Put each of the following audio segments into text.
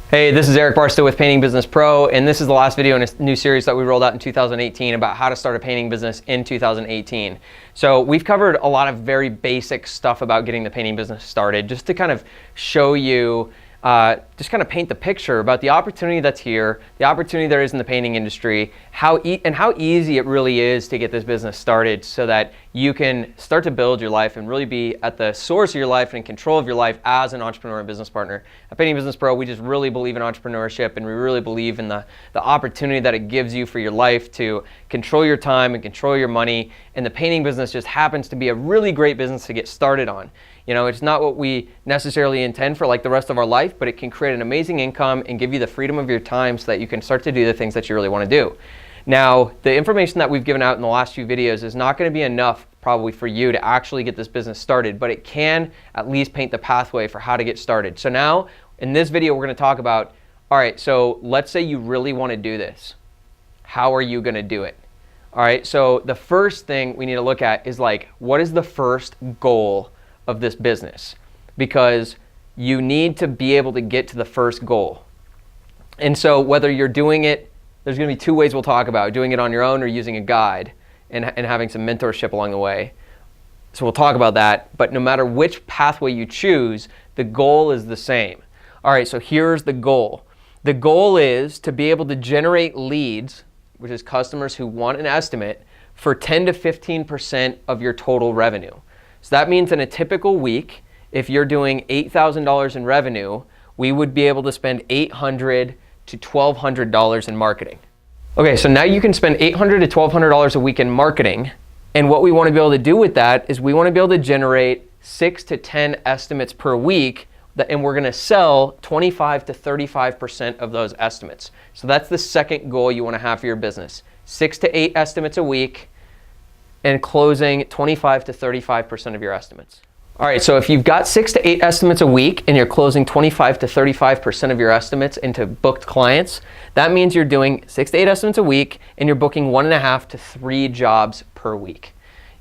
Hey, this is Eric Barstow with Painting Business Pro, and this is the last video in a new series that we rolled out in 2018 about how to start a painting business in 2018. So we've covered a lot of very basic stuff about getting the painting business started, just to kind of show you, just kind of paint the picture about the opportunity that's here, the opportunity there is in the painting industry, how easy it really is to get this business started so that you can start to build your life and really be at the source of your life and in control of your life as an entrepreneur and business partner. At Painting Business Pro, we just really believe in entrepreneurship, and we really believe in the opportunity that it gives you for your life to control your time and control your money. And the painting business just happens to be a really great business to get started on. You know, it's not what we necessarily intend for like the rest of our life, but it can create an amazing income and give you the freedom of your time so that you can start to do the things that you really want to do. Now, the information that we've given out in the last few videos is not going to be enough probably for you to actually get this business started, but it can at least paint the pathway for how to get started. So now, in this video, we're going to talk about, all right, so let's say you really want to do this. How are you going to do it? All right, so the first thing we need to look at is like, what is the first goal of this business? Because you need to be able to get to the first goal. And so whether you're doing it, there's going to be two ways we'll talk about: doing it on your own or using a guide and having some mentorship along the way. So we'll talk about that. But no matter which pathway you choose, the goal is the same. All right, so here's the goal. The goal is to be able to generate leads, which is customers who want an estimate, for 10 to 15% of your total revenue. So that means in a typical week, if you're doing $8,000 in revenue, we would be able to spend $800 to $1,200 in marketing. Okay, so now you can spend $800 to $1,200 a week in marketing, and what we want to be able to do with that is we want to be able to generate 6 to 10 estimates per week, and we're going to sell 25 to 35% of those estimates. So that's the second goal you want to have for your business: 6 to 8 estimates a week and closing 25 to 35% of your estimates. All right, so if you've got 6 to 8 estimates a week and you're closing 25 to 35% of your estimates into booked clients, that means you're doing 6 to 8 estimates a week and you're booking 1.5 to 3 jobs per week.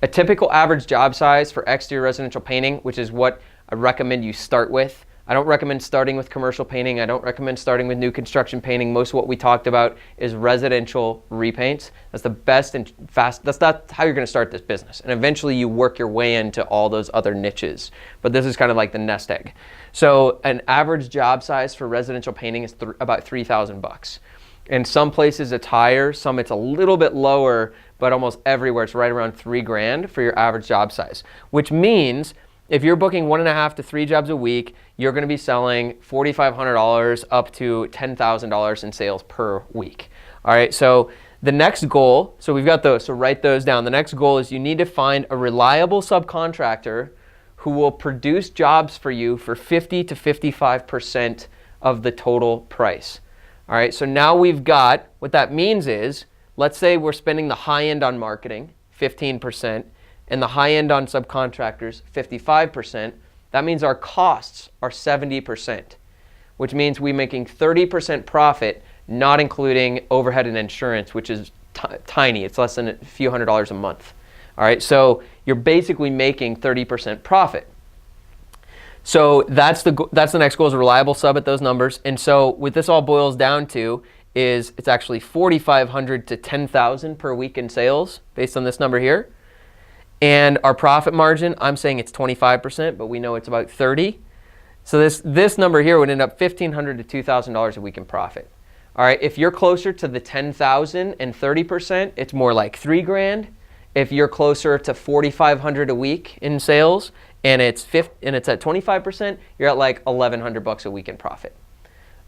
A typical average job size for exterior residential painting, which is what I recommend you start with. I don't recommend starting with commercial painting. I don't recommend starting with new construction painting. Most of what we talked about is residential repaints. That's the best and fast. That's not how you're going to start this business. And eventually you work your way into all those other niches. But this is kind of like the nest egg. So an average job size for residential painting is about $3,000. In some places it's higher, some it's a little bit lower, but almost everywhere it's right around $3,000 for your average job size, which means if you're booking 1.5 to 3 jobs a week, you're going to be selling $4,500 up to $10,000 in sales per week. All right, so the next goal, so we've got those, so write those down. The next goal is you need to find a reliable subcontractor who will produce jobs for you for 50 to 55% of the total price. All right, so now we've got, what that means is, let's say we're spending the high end on marketing, 15%, and the high end on subcontractors, 55%, that means our costs are 70%, which means we're making 30% profit, not including overhead and insurance, which is tiny. It's less than a few $100s a month. All right, so you're basically making 30% profit. So that's the next goal, is a reliable sub at those numbers. And so what this all boils down to is it's actually $4,500 to $10,000 per week in sales based on this number here. And our profit margin, I'm saying it's 25%, but we know it's about 30. So this number here would end up $1,500 to $2,000 a week in profit. All right, if you're closer to the 10,000 and 30%, it's more like $3,000. If you're closer to 4,500 a week in sales and it's at 25%, you're at like $1,100 a week in profit.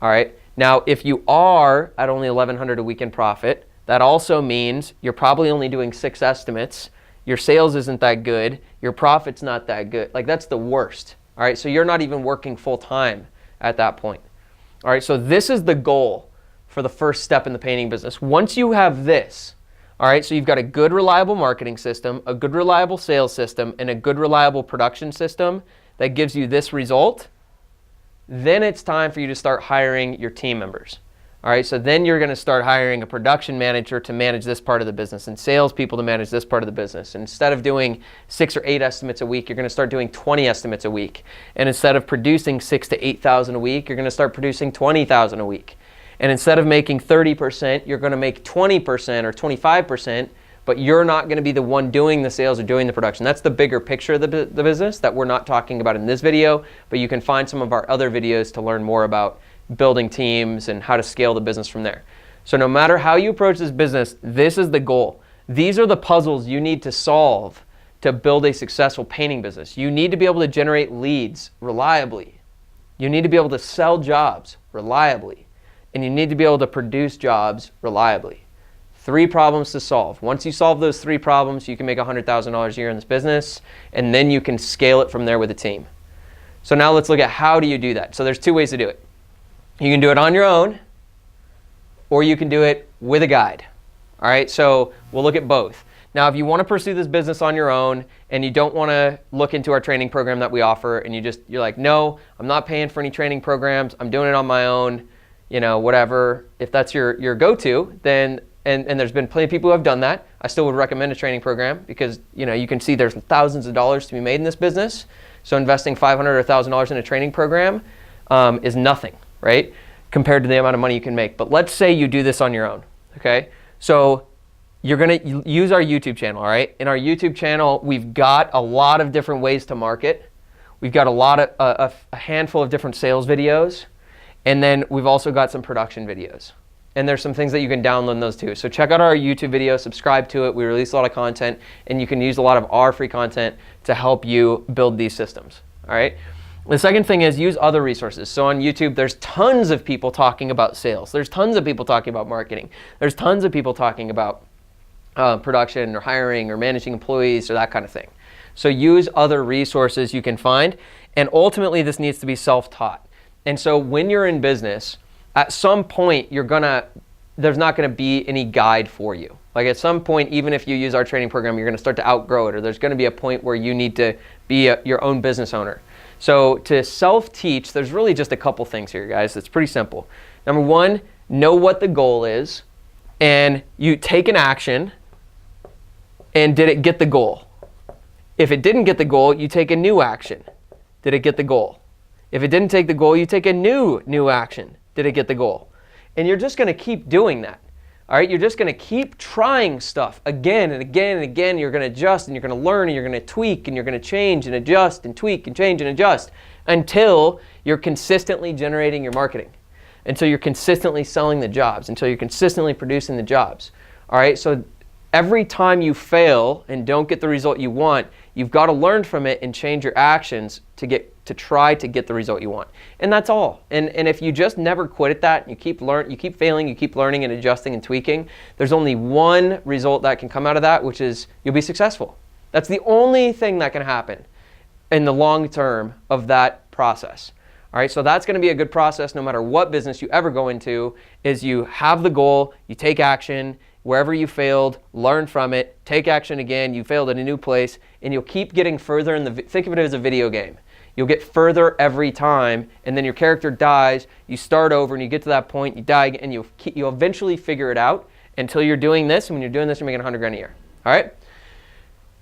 All right, now if you are at only $1,100 a week in profit, that also means you're probably only doing 6 estimates. Your sales isn't that good, your profit's not that good. Like, that's the worst. All right, so you're not even working full time at that point. All right, so this is the goal for the first step in the painting business. Once you have this, all right, so you've got a good reliable marketing system, a good reliable sales system, and a good reliable production system that gives you this result, then it's time for you to start hiring your team members. All right, so then you're going to start hiring a production manager to manage this part of the business and salespeople to manage this part of the business. And instead of doing 6 or 8 estimates a week, you're going to start doing 20 estimates a week. And instead of producing 6,000 to 8,000 a week, you're going to start producing 20,000 a week. And instead of making 30%, you're going to make 20% or 25%, but you're not going to be the one doing the sales or doing the production. That's the bigger picture of the business that we're not talking about in this video, but you can find some of our other videos to learn more about building teams and how to scale the business from there. So no matter how you approach this business, this is the goal. These are the puzzles you need to solve to build a successful painting business. You need to be able to generate leads reliably. You need to be able to sell jobs reliably. And you need to be able to produce jobs reliably. 3 problems to solve. Once you solve those 3 problems, you can make $100,000 a year in this business, and then you can scale it from there with a team. So now let's look at how do you do that. So there's 2 ways to do it. You can do it on your own, or you can do it with a guide. All right, so we'll look at both. Now, if you want to pursue this business on your own and you don't want to look into our training program that we offer, and you're like, no, I'm not paying for any training programs, I'm doing it on my own, you know, whatever. If that's your go-to, then and there's been plenty of people who have done that, I still would recommend a training program because, you know, you can see there's thousands of dollars to be made in this business. So investing $500 or $1,000 in a training program is nothing, right, compared to the amount of money you can make. But let's say you do this on your own, okay? So you're going to use our YouTube channel, all right? In our YouTube channel, we've got a lot of different ways to market. We've got a handful of different sales videos, and then we've also got some production videos. And there's some things that you can download in those too. So check out our YouTube video, subscribe to it. We release a lot of content, and you can use a lot of our free content to help you build these systems, all right? The second thing is use other resources. So on YouTube, there's tons of people talking about sales. There's tons of people talking about marketing. There's tons of people talking about production or hiring or managing employees or that kind of thing. So use other resources you can find. And ultimately, this needs to be self-taught. And so when you're in business, at some point, there's not going to be any guide for you. Like at some point, even if you use our training program, you're going to start to outgrow it, or there's going to be a point where you need to be your own business owner. So to self-teach, there's really just a couple things here, guys. It's pretty simple. Number 1, know what the goal is, and you take an action, and did it get the goal? If it didn't get the goal, you take a new action. Did it get the goal? If it didn't take the goal, you take a new action. Did it get the goal? And you're just going to keep doing that. All right, you're just going to keep trying stuff again and again and again. You're going to adjust and you're going to learn and you're going to tweak and you're going to change and adjust and tweak and change and adjust until you're consistently generating your marketing, until you're consistently selling the jobs, until you're consistently producing the jobs. All right, so every time you fail and don't get the result you want, you've got to learn from it and change your actions to try to get the result you want. And that's all. And if you just never quit at that, you keep failing, you keep learning and adjusting and tweaking, there's only one result that can come out of that, which is you'll be successful. That's the only thing that can happen in the long term of that process. All right, so that's going to be a good process no matter what business you ever go into, is you have the goal, you take action. Wherever you failed, learn from it, take action again, you failed at a new place, and you'll keep getting further think of it as a video game. You'll get further every time, and then your character dies, you start over, and you get to that point, you die, and you'll eventually figure it out until you're doing this, and when you're doing this, you're making $100 grand a year, all right?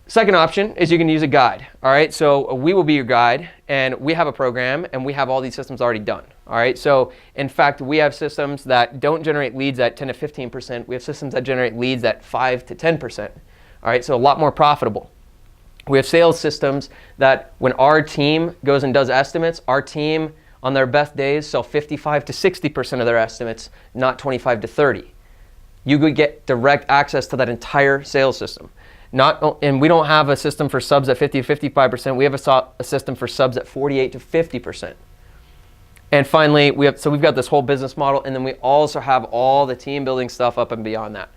Second option is you can use a guide, all right? So we will be your guide, and we have a program, and we have all these systems already done, all right? So in fact, we have systems that don't generate leads at 10 to 15%. We have systems that generate leads at 5 to 10%, all right? So a lot more profitable. We have sales systems that when our team goes and does estimates, our team on their best days sell 55 to 60% of their estimates, not 25 to 30. You could get direct access to that entire sales system. And we don't have a system for subs at 50 to 55%. We have a system for subs at 48 to 50%. And finally, we've got this whole business model, and then we also have all the team building stuff up and beyond that.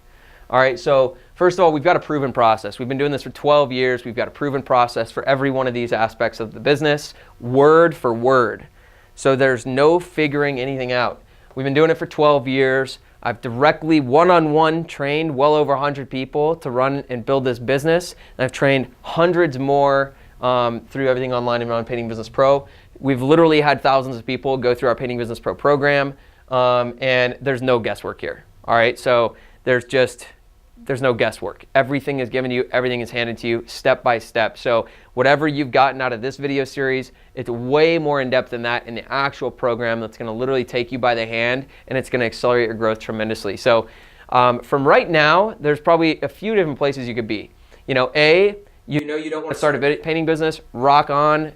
All right, so first of all, we've got a proven process. We've been doing this for 12 years. We've got a proven process for every one of these aspects of the business, word for word. So there's no figuring anything out. We've been doing it for 12 years. I've directly one-on-one trained well over 100 people to run and build this business. And I've trained hundreds more through everything online and on Painting Business Pro. We've literally had thousands of people go through our Painting Business Pro program. and there's no guesswork here. All right, so there's no guesswork. Everything is given to you, everything is handed to you step by step. So whatever you've gotten out of this video series, it's way more in depth than that in the actual program that's gonna literally take you by the hand, and it's gonna accelerate your growth tremendously. So from right now, there's probably a few different places you could be. You know you don't want to start a painting business, rock on.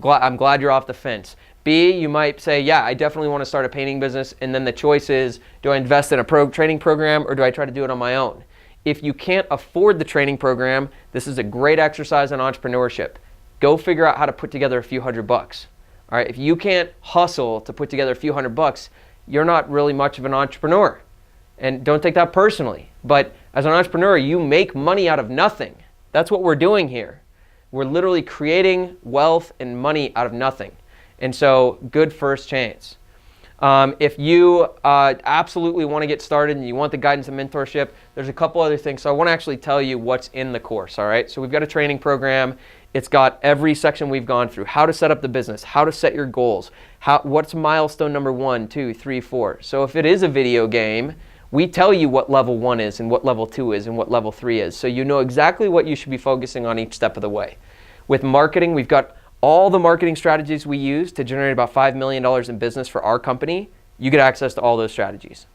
I'm glad you're off the fence. B, you might say, yeah, I definitely want to start a painting business, and then the choice is, do I invest in a training program or do I try to do it on my own? If you can't afford the training program, this is a great exercise in entrepreneurship. Go figure out how to put together a few $100. All right, if you can't hustle to put together a few $100, you're not really much of an entrepreneur. And don't take that personally. But as an entrepreneur, you make money out of nothing. That's what we're doing here. We're literally creating wealth and money out of nothing. And so, good first chance. If you absolutely want to get started and you want the guidance and mentorship, there's a couple other things. So I want to actually tell you what's in the course, all right? So we've got a training program. It's got every section we've gone through, how to set up the business, how to set your goals, what's milestone number 1, 2, 3, 4. So if it is a video game, we tell you what level 1 is and what level 2 is and what level 3 is. So you know exactly what you should be focusing on each step of the way. With marketing, we've got all the marketing strategies we use to generate about $5 million in business for our company. You get access to all those strategies.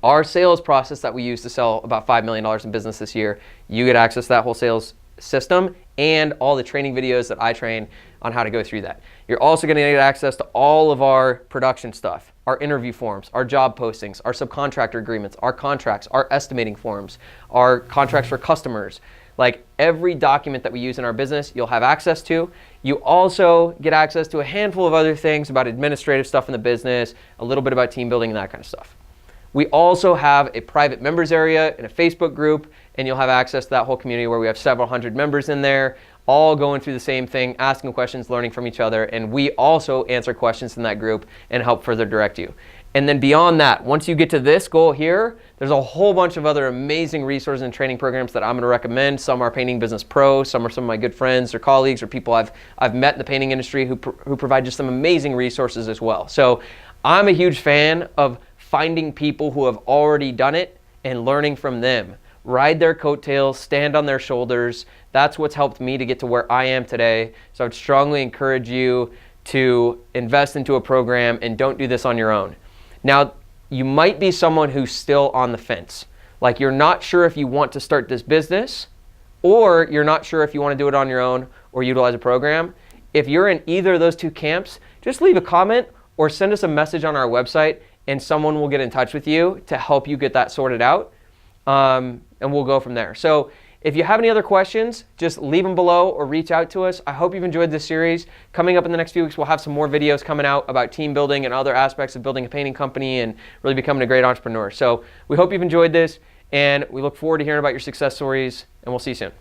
Our sales process that we use to sell about $5 million in business this year, you get access to that whole sales system and all the training videos that I train on how to go through that. You're also going to get access to all of our production stuff, our interview forms, our job postings, our subcontractor agreements, our contracts, our estimating forms, our contracts for customers. Like every document that we use in our business, you'll have access to. You also get access to a handful of other things about administrative stuff in the business, a little bit about team building and that kind of stuff. We also have a private members area and a Facebook group, and you'll have access to that whole community where we have several hundred members in there, all going through the same thing, asking questions, learning from each other, and we also answer questions in that group and help further direct you. And then beyond that, once you get to this goal here, there's a whole bunch of other amazing resources and training programs that I'm going to recommend. Some are Painting Business Pro, some are some of my good friends or colleagues or people I've met in the painting industry who provide just some amazing resources as well. So I'm a huge fan of finding people who have already done it and learning from them. Ride their coattails, stand on their shoulders. That's what's helped me to get to where I am today. So I'd strongly encourage you to invest into a program and don't do this on your own. Now, you might be someone who's still on the fence. Like you're not sure if you want to start this business, or you're not sure if you want to do it on your own or utilize a program. If you're in either of those two camps, just leave a comment or send us a message on our website and someone will get in touch with you to help you get that sorted out. And we'll go from there. So if you have any other questions, just leave them below or reach out to us. I hope you've enjoyed this series. Coming up in the next few weeks, we'll have some more videos coming out about team building and other aspects of building a painting company and really becoming a great entrepreneur. So we hope you've enjoyed this, and we look forward to hearing about your success stories, and we'll see you soon.